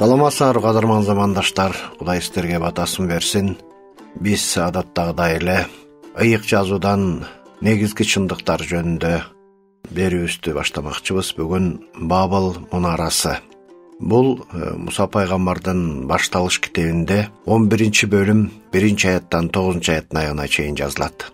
Саламатсыздар кадырман замандаштар, Кудай сиздерге батасын берсин. Биз адаттагыдай эле ыйык жазуудан негизги чындыктар жөнүндө берүүбүздү баштамакчыбыз. Бүгүн Бабыл мунарасы. Бул Муса пайгамбардын башталыш китебинде 11-бөлүм 1-аяттан 9-аяттын чейин жазылат.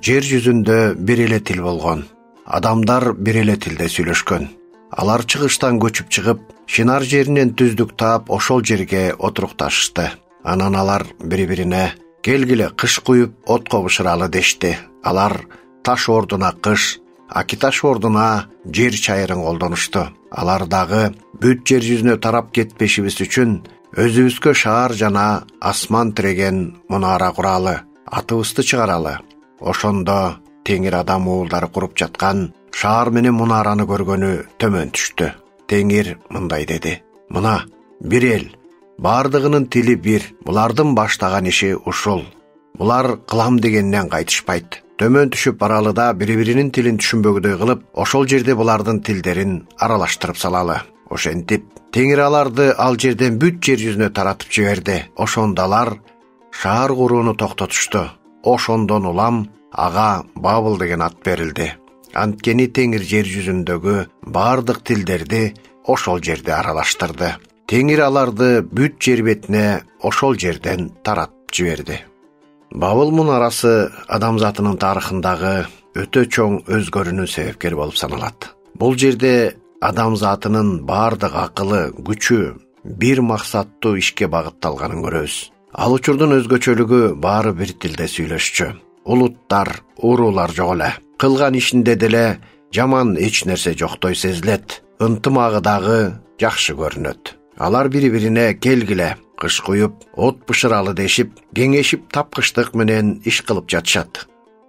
Жер жүзүндө бир эле тил болгон. Адамдар бир эле тилде сүйлөшкөн. Алар чыгыштан көчүп чыгып, Шинар жеринен түздүк таап, ошол жерге отурукташышты. Анан алар бири-бирине келгиле кыш куюп, отко бышыралы дешти. Алар таш ордуна кыш, акиташ ордуна жер чайырын колдонушту. Алар дагы бүт жер жүзүнө тарап кетпешибиз үчүн өзүбүзгө шаар жана асман тиреген мунара куралы, атыбызды чыгаралы. Ошондо Теңир адам уулдары куруп жаткан шаар менен мунараны көргөнү төмөн түштү. Теңир мындай деди: "Мына бир эл, бардыгынын тили бир. Булардын баштаган иши ушул. Булар кылам дегенден кайтышпайт. Төмөн түшүп баралы да бири-биринин тилин түшүнбөгдөй кылып, ошол жерде булардын тилдерин аралаштырып салалы." Ошентип, Теңир аларды ал жерден бүт жер жүзүнө таратып жиберди. Ошондо алар шаар курууну токтотушту. Ошондон улам ага Бабыл деген ат берилди. Анткени Теңир жер жүзүндөгү бардык тилдерди ошол жерде аралаштырды. Теңир аларды бүт жер бетине ошол жерден таратып жиберди. Бабыл мунарасы адамзатынын тарыхындагы өтө чоң өзгөрүүнүн себепкери болуп саналат. Бул жерде адамзатынын бардык акылы, күчү бир максаттуу ишке багытталганын көрөбүз. Ал учурдун өзгөчөлүгү баары бир тилде сүйлөшчү. Улуттар, уруулар жок эле. Кылган ишинде деле жаман эч нерсе жоктой сезилет. Ынтымагы дагы жакшы көрүнөт. Алар бири-бирине келгиле кыш куюп, от бышыралы дешип, кеңешип тапкычтык менен иш кылып жатышат.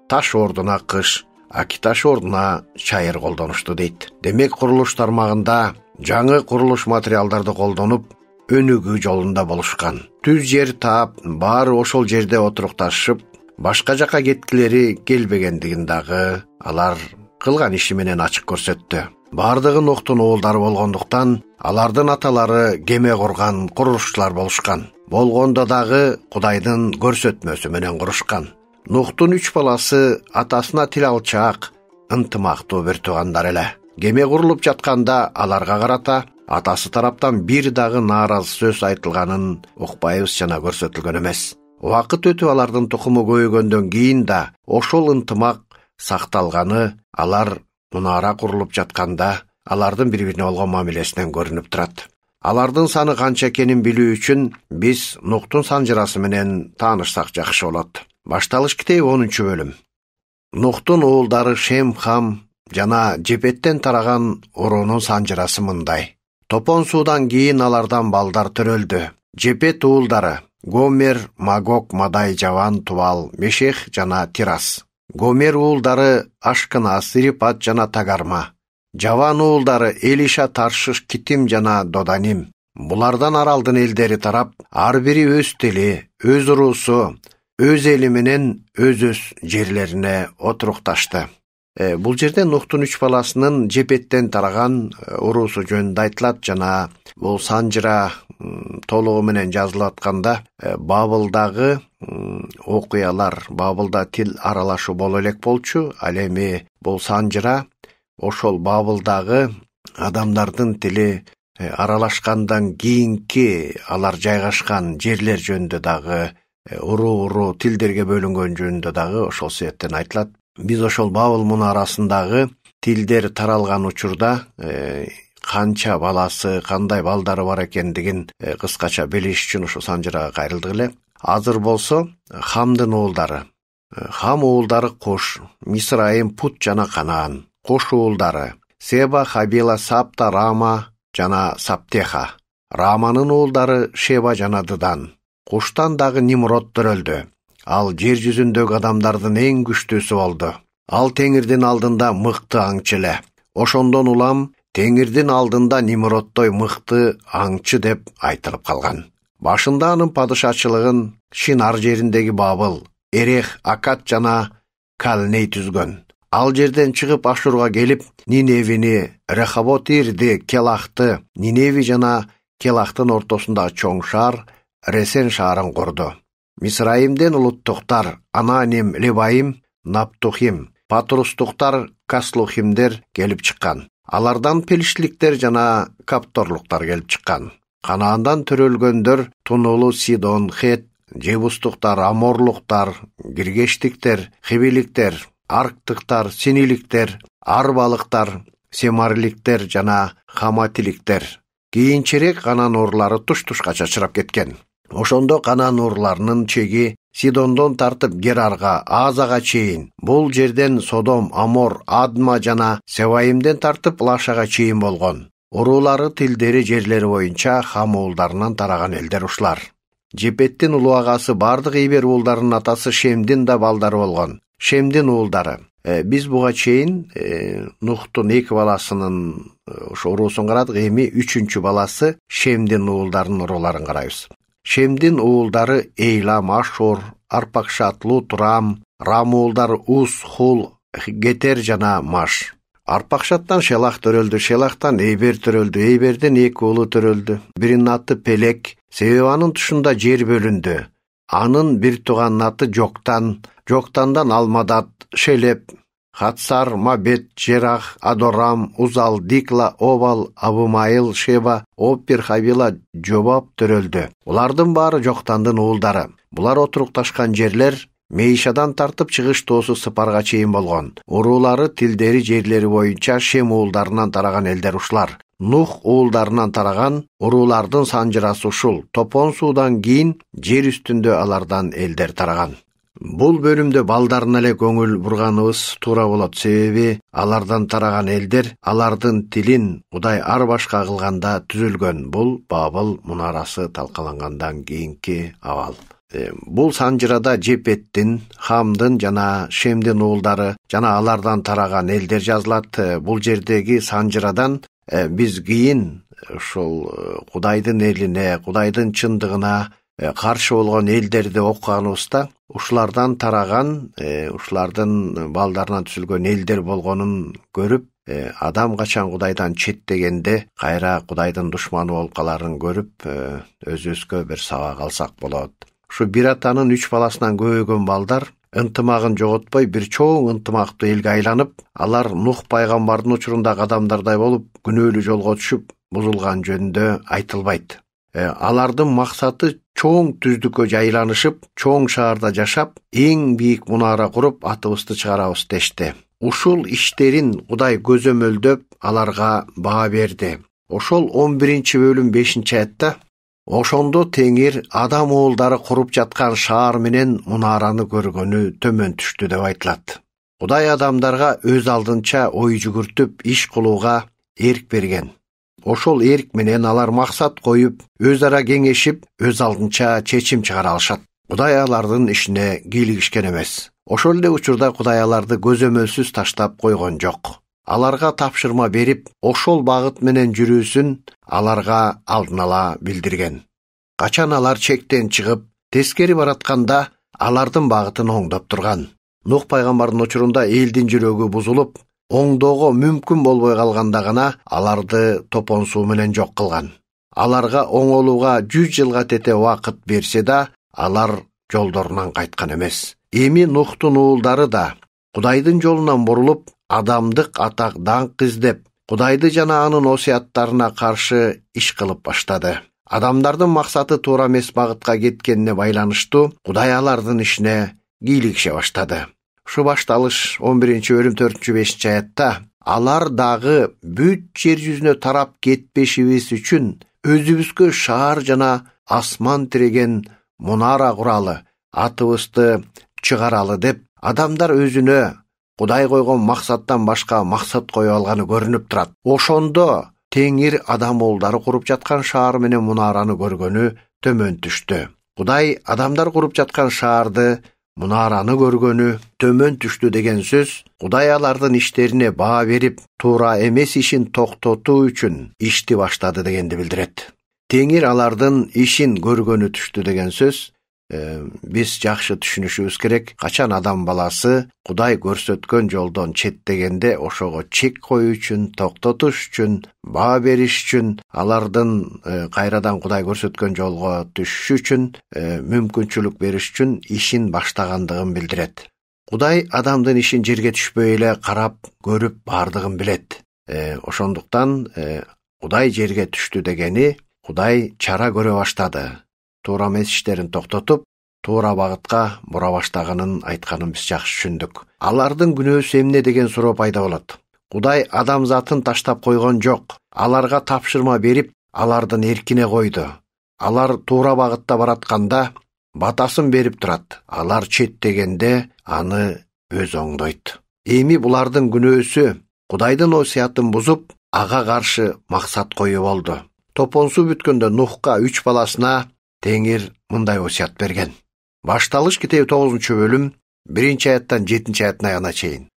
Таш ордуна кыш, акиташ ордуна чайыр колдонушту дейт. Демек курулуш тармагында жаңы курулуш материалдарды колдонуп, өнүгүү жолунда болушкан. Түз жер таап, баары ошол жерде отурукташып, башка жака кеткилери келбегендигин дагы алар кылган иши менен ачык көрсөттү. Бардыгы Нухтун уулдары болгондуктан, алардын аталары кеме курган курушчулар болушкан. Болгондо дагы Кудайдын көрсөтмөсү менен курушкан. Нухтун 3 баласы атасына тил алчаак, ынтымактуу бир туугандар эле. Кеме курулуп жатканда аларга карата атасы тараптан бир дагы нааразы сөз айтылганын укпайбыз жана көрсөтүлгөн эмес. Убакыт өтүп алардын тукуму көйгөндөн кийин да ошол ынтымак сакталганы алар мунара курулуп жатканда алардын бири-бирине болгон мамилесинен көрүнүп турат. Алардын саны канча экенин билүү үчүн биз Нухтун санжырасы менен таанышсак жакшы болот. Башталыш китеби 10-бөлүм. Нухтун уулдары Шем, Хам жана Жепеттен тараган уруунун санжырасы мындай. Топон суудан кийин алардан балдар төрөлдү. Жепет уулдары Гомер, Магог, Мадай, Жаван, Тубал, Мешех жана Тирас. Гомер уулдары Ашкынас, Ирипат жана Тагарма. Жаван уулдары Элиша, Таршиш, Китим жана Доданим. Булардан аралдын элдери тарап, ар бири өз тили, өз уруусу, өз эли менен өз жерлерине отурукташты. Бул жерде Нухтун 3 баласынын Жепеттен тараган уруусу жөнүндө айтылат жана бул санжыра толугу менен жазылып атканда Бабылдагы окуялар, Бабылда тил аралашуу боло элек болчу. Ал эми бул санжыра ошол Бабылдагы адамдардын тили аралашкандан кийинки алар жайгашкан жерлер жөнүндө дагы уруу тилдерге бөлүнгөн жөнүндө дагы ошол себептен айтылат. Биз ошол Бабыл мунарасындагы тилдер таралган учурда канча баласы, кандай балдары бар экендигин кыскача билиш үчүн ошо санжырага кайрылдык эле. Азыр болсо Хамдын уулдары. Хам уулдары Куш, Мисрайым, Пут жана Канаан. Куш уулдары Себа, Хабила, Сапта, Рама жана Саптеха. Раманын уулдары Шеба жана Дыдан. Куштан дагы Нимрод төрөлдү. Ал жер жүзүндөгү адамдардын эң күчтүүсү болду. Ал Теңирдин алдында мыкты аңчы эле. Ошондон улам Теңирдин алдында Нимроддой мыкты аңчы деп айтылып калган. Башында анын падышачылыгын Шинар жериндеги Бабыл, Эрех, Акат жана Калней түзгөн. Ал жерден чыгып Ашурга келип, Ниневини, Рехавот-ирди, Келахты, Ниневи жана Келахтын ортосунда чоң шаар Ресен шаарын курду. Мисрайымден улуттуктар Ананим, Лебайым, Наптухим, Патрустуктар, Каслухимдер келип чыккан. Алардан пелиштиликтер жана капторлуктар келип чыккан. Канаандан төрөлгөндөр Тунулу, Сидон, Хет, Жебустуктар, Аморлуктар, Гиргештиктер, Хивиликтер, Арктыктар, Синиликтер, Арбалыктар, Семарликтер жана Хаматиликтер. Кийинчерээк Канаан оорлары туш-тушка чачырап кеткен. Ошондо Канаан оорларынын чеги Сидондон тартып Герарга, Азага чейин, бул жерден Содом, Амор, Адма жана Севайымден тартып Лашага чейин болгон. Уруулары, тилдери, жерлери боюнча Хам уулдарынан тараган элдер ушулар. Жепеттин улуу агасы бардык Эбер уулдарынын атасы Шемдин да балдары болгон. Шемдин уулдары. Биз буга чейин Нухтун 2 баласынын ошо уруусун карадык, эми 3-чү баласы Шемдин уулдарынын урууларын карайбыз. Шемдин уулдары Эйлам, Ашур, Арпакшат, Лут, Рам уулдары Ус, Хул, Гетер жана Маш. Арпакшаттан Шелах төрөлдү, Шелахтан Эйбер төрөлдү, Эйберден 2 уулу төрөлдү. Биринин аты Пелек. Себебанын тушунда жер бөлүндү. Анын бир тууганын аты Жоктан, Жоктандан Алмадат, Шелеп, Хатсар, Мабет, Жерах, Адорам, Узал, Дикла, Овал, Абумайыл, Шеба, Оппир, Хавила, Жобаб төрөлдү. Булардын баары Жоктандын уулдары. Булар отурукташкан жерлер Мейшадан тартып чыгыш тоосу Сыпарга чейин болгон. Уруулары, тилдери, жерлери боюнча Шем уулдарынан тараган элдер ушулар. Нух уулдарынан тараган уруулардын санжырасы ушул. Топон суудан кийин жер үстүндө алардан элдер тараган. Бул бөлүмдө балдарына эле көңүл бурганыбыз туура болот, себеби алардан тараган элдер алардын тилин Кудай ар башка кылганда түзүлгөн. Бул Бабыл мунарасы талкалангандан кийинки абал. Бул санжырада Жепеттин, Хамдын жана Шемдин уулдары жана алардан тараган элдер жазылат. Бул жердеги санжырадан биз кийин ушул Кудайдын элине, Кудайдын чындыгына каршы болгон элдерди окуганыбызда ушулардан тараган, ушулардын балдарынан түзүлгөн элдер болгонун көрүп, адам качан Кудайдан четтегенде кайра Кудайдын душманы болуп каларын көрүп, өзүбүзгө бир сабак алсак болот. Ушу бир атанын 3 баласынан көбөйгөн балдар ынтымагын жоготпой бир чоң ынтымактуу элге айланып, алар Нух пайгамбардын учурундагы адамдардай болуп, күнөөлүү жолго түшүп, бузулган жөнүндө айтылбайт. Алардын максаты чоң түздүккө жайланышып, чоң шаарда жашап, эң бийик мунара куруп, атыбызды чыгарабыз дешти. Ушул иштерин Кудай көзөмөлдөп, аларга баа берди. Ошол 11-бөлүм 5-аятта ошондо Теңир адам уулдары куруп жаткан шаар менен мунараны көргөнү төмөн түштү деп айтылат. Кудай адамдарга өз алдынча ой жүгүртүп, иш кылууга эрк берген. Ошол эрк менен алар максат коюп, өз ара кеңешип, өз алдынча чечим чыгара алышат. Кудай алардын ишине кийлигишкен эмес. Ошол эле учурда Кудай аларды көзөмөлсүз таштап койгон жок. Аларга тапшырма берип, ошол багыт менен жүрүүсүн аларга алдын ала билдирген. Качан алар чектен чыгып, тескери баратканда алардын багытын оңдоп турган. Нух пайгамбардын учурунда элдин жүрөгү бузулуп, оңдоого мүмкүн болбой калганда гана аларды топон суу менен жок кылган. Аларга оңолууга 100 жылга тете убакыт берсе да, алар жолдорунан кайткан эмес. Эми Нухтун уулдары да Кудайдын жолунан бурулуп, адамдык атак даңк издеп, Кудайды жана анын осуяттарына каршы иш кылып баштады. Адамдардын максаты туура эмес багытка кеткенине байланыштуу Кудай алардын ишине кийлигише баштады. Ушу башталыш 11-бөлүм 4-5-аятта алар дагы бүт жер жүзүнө тарап кетпешибиз үчүн өзүбүзгө шаар жана асман тиреген мунара куралы, атыбызды чыгаралы деп адамдар өзүнө Кудай койгон максаттан башка максат кое алганы көрүнүп турат. Ошондо Теңир адам уулдары куруп жаткан шаар менен мунараны көргөнү төмөн түштү. Кудай адамдар куруп жаткан шаарды, мунараны көргөнү төмөн түштү деген сөз Кудай алардын иштерине баа берип, туура эмес ишин токтотуу үчүн ишти баштады дегенди билдирет. Теңир алардын ишин көргөнү түштү деген сөз биз жакшы түшүнүшүбүз керек. Качан адам баласы Кудай көрсөткөн жолдон четтегенде ошого чек коюу үчүн, токтотуш үчүн, баа бериш үчүн, алардын кайрадан Кудай көрсөткөн жолго түшүшү үчүн мүмкүнчүлүк бериш үчүн ишин баштагандыгын билдирет. Кудай адамдын ишин жерге түшпөй эле карап, көрүп бардыгын билет. Ошондуктан Кудай жерге түштү дегени Кудай чара көрө баштады. Туура эмес иштерин токтотуп, туура багытка бура баштаганын айтканын биз жакшы түшүндүк. Алардын күнөөсү эмне деген суроо пайда болот. Кудай адамзатын таштап койгон жок. Аларга тапшырма берип, алардын эркине койду. Алар туура багытта баратканда батасын берип турат. Алар четтегенде аны өз оңдойт. Эми булардын күнөөсү Кудайдын осуятын бузуп, ага каршы максат коюу болду. Топонсуу бүткөндө Нухка 3 баласына Теңир мындай осуят берген. Башталыш китеби 9-бөлүм 1-аяттан 7-аятына гана чейин.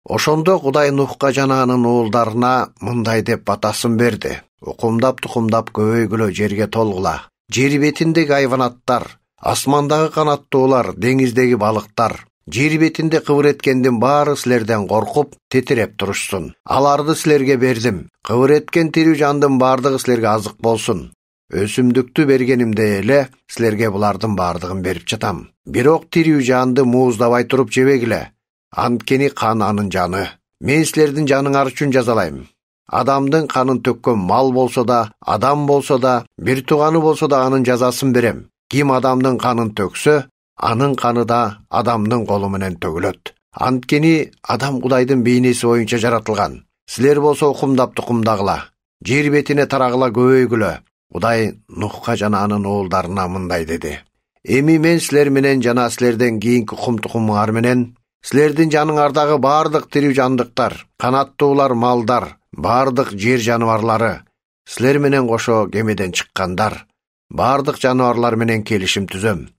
Ошондо Кудай Нухка жана анын уулдарына мындай деп батасын берди. Укумдап-тукумдап көбөйгүлө, жерге толгула. Жер бетиндеги айванаттар, асмандагы канаттуулар, деңиздеги балыктар, жер бетинде кыбыр эткендин баары силерден коркуп, тетиреп турушсун. Аларды силерге бердим. Кыбыр эткен тирүү жандын баардыгы силерге азык болсун. Өсүмдүктү бергенимде эле силерге булардын баардыгын берип жатам. Бирок тирүү жанды мууздабай туруп жебегиле. Анткени кан анын жаны. Мен силердин жаныңар үчүн жазалайм. Адамдын канын төккөн мал болсо да, адам болсо да, бир тууганы болсо да анын жазасын берем. Ким адамдын канын төксө, анын каны да адамдын колу менен төгүлөт. Анткени адам Кудайдын бейнеси боюнча жаратылган. Силер болсо укумдап-тукумдагыла. Жер бетине тарагыла, көбөйгүлө. Кудай Нухка жана анын уулдарына мындай деди. Эми мен силер менен жана силерден кийинки кум-тукумуңар менен, силердин жаныңардагы баардык тирүү жандыктар, канаттуулар, малдар, баардык жер жаныбарлары, силер менен кошо кемеден чыккандар, баардык жаныбарлар менен келишим түзөм.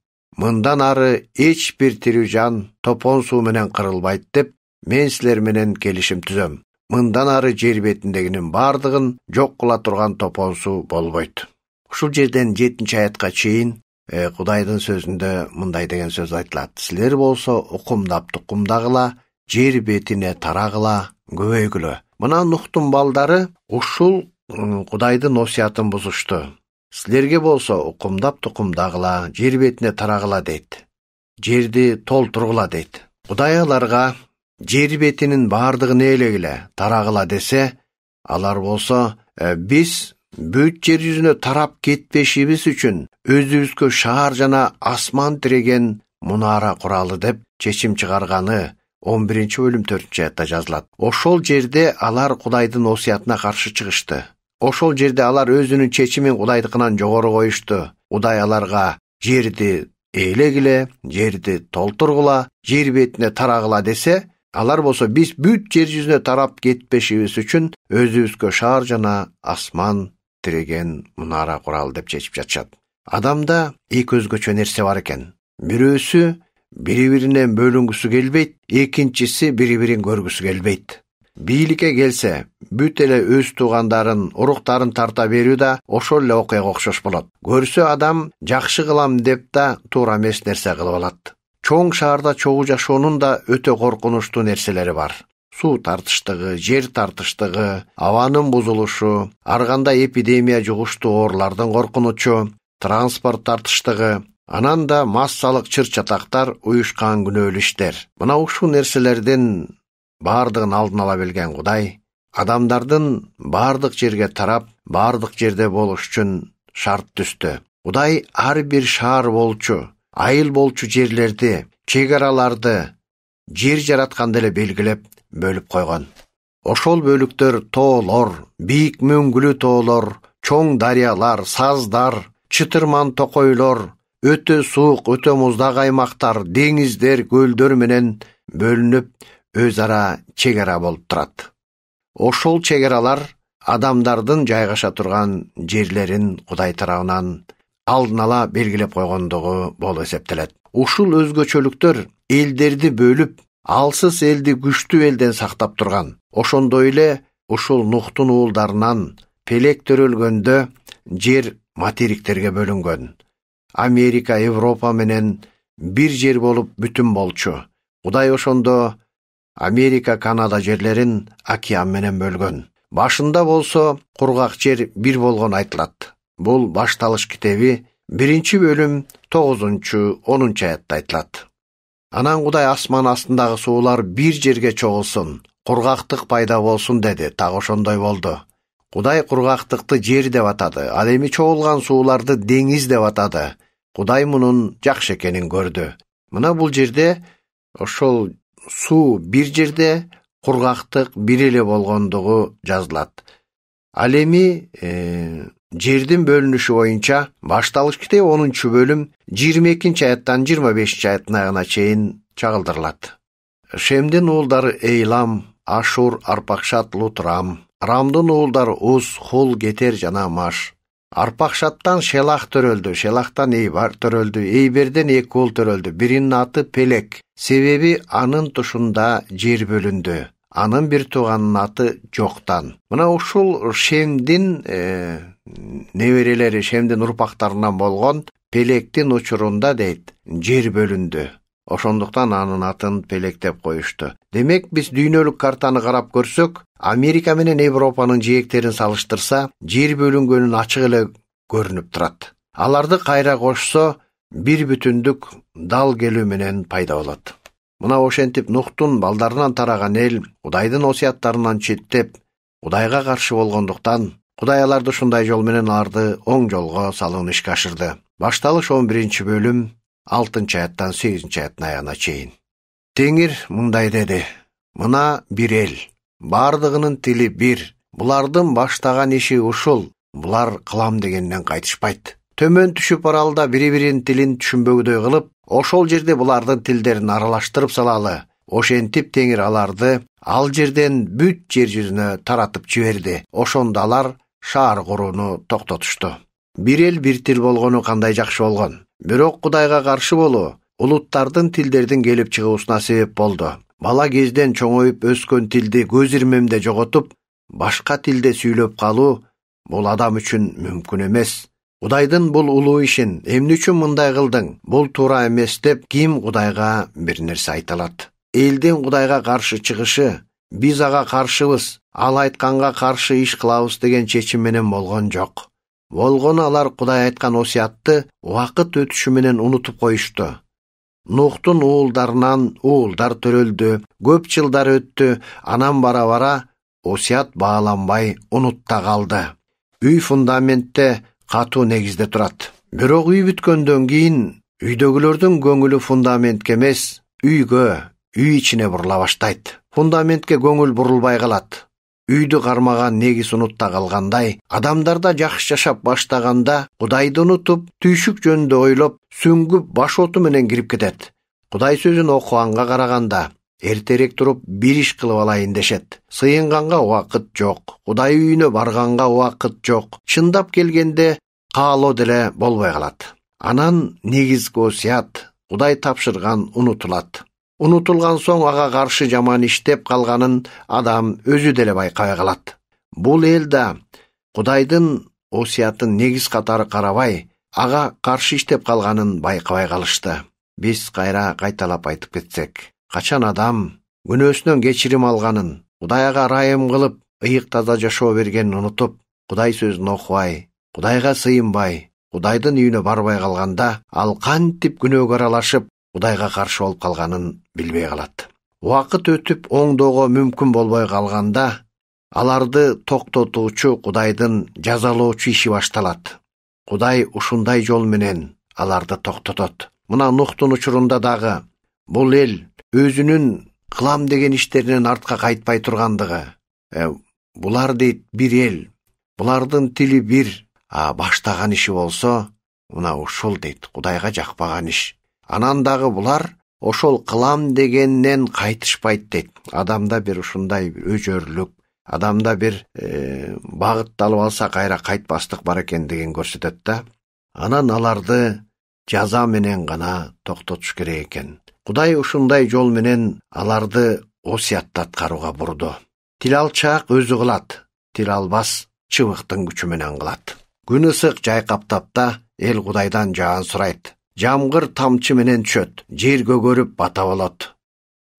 Мындан ары эч бир тирүү жан топон суу менен кырылбайт деп, мен силер менен келишим түзөм. Мындан ары жер бетиндегинин баардыгын жок кыла турган топон суу болбойт. Ушул жерден 7-аятка чейин Кудайдын сөзүндө мындай деген сөз айтылат. Силер болсо укумдап-тукумдагыла, жер бетине тарагыла, көбөйгүлө. Мына Нухтун балдары ушул Кудайдын осуятын бузушту. Силерге болсо укумдап-тукумдагыла, жер бетине тарагыла дейт. Жерди толтургула дейт. Кудай аларга жер бетинин баардыгын ээлегиле, тарагыла десе, алар болсо биз бүт жер жүзүнө тарап кетпешибиз үчүн өзүбүзгө шаар жана асман тиреген мунара куралы деп чечим чыгарганы 11-бөлүм 4-аятта жазылат. Ошол жерде алар Кудайдын осуятына каршы чыгышты. Ошол жерде алар өзүнүн чечимин Кудайдыкынан жогору коюшту. Кудай аларга жерди ээлегиле, жерди толтургула, жер бетине тарагыла десе, алар болсо биз бүт жер жүзүнө тарап кетпешибиз үчүн өзүбүзгө шаар жана асман тиреген мунара куралы деп чечип жатышат. Адамда эки өзгөчө нерсе бар экен. Бирөөсү бири-биринен бөлүнгүсү келбейт, экинчиси бири-бирин көргүсү келбейт. Бийликке келсе, бүт эле өз туугандарын, уруктарын тарта берүү да ошол эле окуяга окшош болот. Көрсө адам жакшы кылам деп да туура эмес нерсе кылып алат. Чоң шаарда чогуу жашоонун да өтө коркунучтуу нерселери бар. Суу тартыштыгы, жер тартыштыгы, абанын бузулушу, ар кандай эпидемия жугуштуу оорулардын коркунучу, транспорт тартыштыгы, анан да массалык чыр-чатактар, уюшкан күнөөлүү иштер. Мына ушул нерселердин баардыгын алдын ала билген Кудай адамдардын баардык жерге тарап, баардык жерде болуш үчүн шарт түздү. Кудай ар бир шаар болчу, айыл болчу жерлерди, чек араларды жер жаратканда эле белгилеп бөлүп койгон. Ошол бөлүктөр тоолор, бийик мөңгүлүү тоолор, чоң дарыялар, саздар, чытырман токойлор, өтө суук, өтө муздак аймактар, деңиздер, көлдөр менен бөлүнүп өз ара чек ара болуп турат. Ошол чек аралар адамдардын жайгаша турган жерлерин Кудай тарабынан алдын ала белгилеп койгондугу болуп эсептелет. Ушул өзгөчөлүктөр элдерди бөлүп, алсыз элди күчтүү элден сактап турган. Ошондой эле ушул Нухтун уулдарынан Пелек төрөлгөндө жер материктерге бөлүнгөн. Америка Европа менен бир жер болуп бүтүн болчу. Кудай ошондо Америка, Канада жерлерин океан менен бөлгөн. Башында болсо кургак жер бир болгон айтылат. Бул Башталыш китеби 1-бөлүм 9-10 аятта айтылат. Анан Кудай асман астындагы суулар бир жерге чогулсун, кургактык пайда болсун деди. Так ошондой болду. Кудай кургактыкты жер деп атады, ал эми чогулган сууларды деңиз деп атады. Кудай мунун жакшы экенин көрдү. Мына бул жерде ошол суу бир жерде, кургактык бир эле болгондугу жазылат. Ал эми жердин бөлүнүшү боюнча Башталыш китеби 10-бөлүм 22-аяттан 25-аятына чейин чагылдырылат. Шемдин уулдары Эйлам, Ашур, Арпакшат, Лут, Рам. Рамдын уулдары Уз, Хул, Гетер жана Маш. Арпакшаттан Шелах төрөлдү, Шелахтан Эйбар төрөлдү, Эйберден эки уул төрөлдү. Биринин аты Пелек, себеби анын тушунда жер бөлүндү. Анын бир тууганынын аты Жоктан. Мына ушул Шемдин неберелери, Шемдин урпактарынан болгон Пелектин учурунда дейт, жер бөлүндү. Ошондуктан анын атын Пелек деп коюшту. Демек биз дүйнөлүк картаны карап көрсөк, Америка менен Европанын жээктерин салыштырса, жер бөлүнгөнүн ачык эле көрүнүп турат. Аларды кайра кошсо, бир бүтүндүк дал келүү менен пайда болот. Мына ошентип Нухтун балдарынан тараган эл Кудайдын осуяттарынан четтеп, Кудайга каршы болгондуктан, Кудай аларды ушундай жол менен аларды оң жолго салууну ишке ашырды. Башталыш 11-бөлүм 6-аяттан 8-аятына чейин. Теңир мындай деди: мына бир эл, бардыгынын тили бир, булардын баштаган иши ушул, булар кылам дегенден кайтышпайт. Төмөн түшүп баралда бири-биринин тилин түшүнбөгдөй кылып, ошол жерде булардын тилдерин аралаштырып салалы. Ошентип Теңир аларды ал жерден бүт жер жүзүнө таратып жиберди. Ошондо алар шаар курууну токтотушту. Бир эл бир тил болгону кандай жакшы болгон. Бирок Кудайга каршы болуу улуттардын тилдердин келип чыгуусуна себеп болду. Бала кезден чоңоюп өскөн тилди көз ирмемде жоготуп, башка тилде сүйлөп калуу бул адам үчүн мүмкүн эмес. Кудайдын бул улуу ишин эмне үчүн мындай кылдың? Бул туура эмес деп ким Кудайга бир нерсе айта алат? Элдин Кудайга каршы чыгышы, биз ага каршыбыз, ал айтканга каршы иш кылабыз деген чечим менен болгон жок. Болгону алар Кудай айткан осуятты убакыт өтүшү менен унутуп коюшту. Нухтун уулдарынан уулдар төрөлдү, көп жылдар өттү, анан бара-бара осуят бааланбай унутта калды. Үй фундаментте катуу негизде турат. Бирок үй бүткөндөн кийин үйдөгүлөрдүн көңүлү фундаментке эмес, үйгө, үй ичине бурула баштайт. Фундаментке көңүл бурулбай калат. Үйдү кармаган негиз унутта калгандай, адамдарда жакшы жашап баштаганда Кудайды унутуп, түйшүк жөнүндө ойлоп, сүңгүп баш оту менен кирип кетет. Кудай сөзүн окуганга караганда, эртерээк туруп бир иш кылып алайын дешет. Сыйынганга убакыт жок, Кудай үйүнө барганга убакыт жок. Чындап келгенде каалоо деле болбой калат. Анан негизги осуят, Кудай тапшырган унутулат. Унутулган соң ага каршы жаман иштеп калганын адам өзү деле байкабай калат. Бул эл да Кудайдын осуятын негиз катары карабай, ага каршы иштеп калганын байкабай калышты. Биз кайталап айтып кетсек, качан адам күнөөсүнөн кечирим алганын, Кудайга ырайым кылып, ыйык таза жашоо бергенин унутуп, Кудай сөзүн окубай, Кудайга сыйынбай, Кудайдын үйүнө барбай калганда, ал кантип күнөөгө аралашып, Кудайга каршы болуп калганын билбей калат. Убакыт өтүп оңдоого мүмкүн болбой калганда, аларды токтотуучу Кудайдын жазалоочу иши башталат. Кудай ушундай жол менен аларды токтотот. Мына Нухтун учурунда дагы бул эл өзүнүн кылам деген иштеринен артка кайтпай тургандыгы. Булар дейт бир эл, булардын тили бир, баштаган иши болсо, мына ушул дейт Кудайга жакпаган иш. Анан дагы булар ошол кылам дегеннен кайтышпайт дейт. Адамда бир ушундай өжөрлүк, адамда бир багыт алып алса кайра кайтпастык бар экендигин көрсөтөт да. Анан аларды жаза менен гана токтотуш керек экен. Кудай ушундай жол менен аларды осуятты аткарууга бурду. Тил алчаак өзү кылат, тил албас чыбыктын күчү менен кылат. Күн ысык жай каптап да эл Кудайдан жаан сурайт. Жамгыр тамчы менен түшөт, жер көгөрүп бата болот.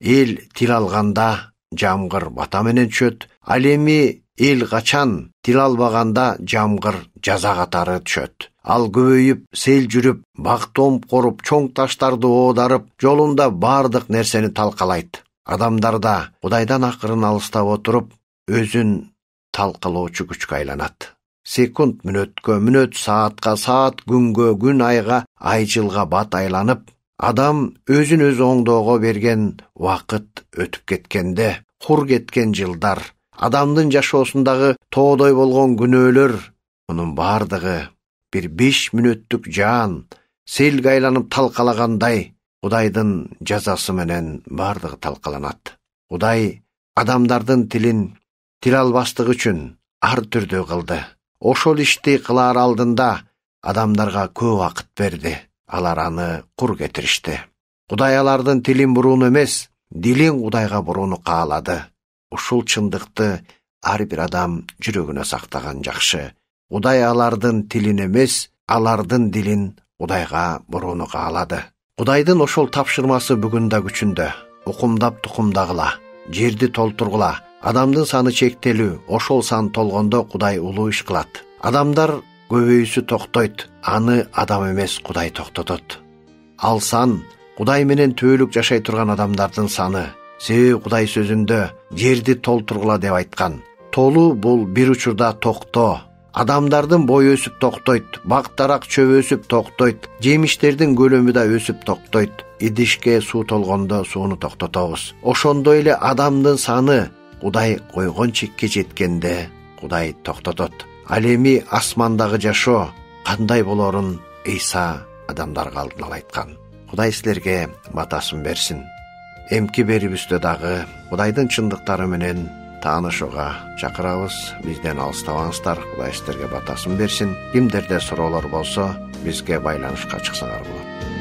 Эл тил алганда жамгыр бата менен түшөт, ал эми эл качан тил албаганда жамгыр жаза катары түшөт. Ал көбөйүп, сел жүрүп, бак томп коруп, чоң таштарды оодарып, жолунда бардык нерсени талкалайт. Адамдар да Кудайдан акырын алыстап отуруп, өзүн талкалоочу күчкө айланат. Секунд мүнөткө, мүнөт саатка, саат күнгө, күн айга, ай жылга бат айланып, адам өзүн өзү оңдоого берген вакыт өтүп кеткенде, хур кеткен жылдар, адамдын жашоосундагы тоодой болгон күнөөлөр, мунун бардыгы бир 5 мүнөттүк жаан, селге айланып талкалагандай, Кудайдын жазасы менен бардыгы талкаланат. Кудай адамдардын тил албастыгы үчүн ар түрдүү кылды. Ошол ишти кылаар алдында адамдарга көп вакыт берди. Алар аны кур кетиришти. Кудай алардын тилин бурууну эмес, дилин Кудайга бурууну каалады. Ушул чындыкты ар бир адам жүрөгүнө сактаган жакшы. Кудай алардын тилин эмес, алардын дилин Кудайга бурууну каалады. Кудайдын ошол тапшырмасы бүгүн да күчүндө. Укумдап тукумдагыла, жерди толтургула. Адамдын саны чектелүү, ошол сан толгондо Кудай улуу иш кылат. Адамдар көбөйүүсү токтойт, аны адам эмес Кудай токтотот. Ал сан Кудай менен түбөлүк жашай турган адамдардын саны. Себеби Кудай сөзүндө жерди толтургула деп айткан. Толуу бул бир учурда токто. Адамдардын бою өсүп токтойт, бак-дарак чөбү өсүп токтойт, жемиштердин көлөмү да өсүп токтойт. Идишке суу толгондо сууну токтотобуз. Ошондой эле адамдын саны Кудай койгон чекке жеткенде Кудай токтотот. Ал эми асмандагы жашоо кандай болорун Ыйса адамдарга алдын ала айткан. Кудай силерге батасын берсин. Эмки берибизде дагы Кудайдын чындыктары менен таанышууга чакырабыз. Бизден алыстабаңыздар. Кудай силерге батасын берсин. Кимдерде суроолор болсо, бизге байланышка чыксаңар болот.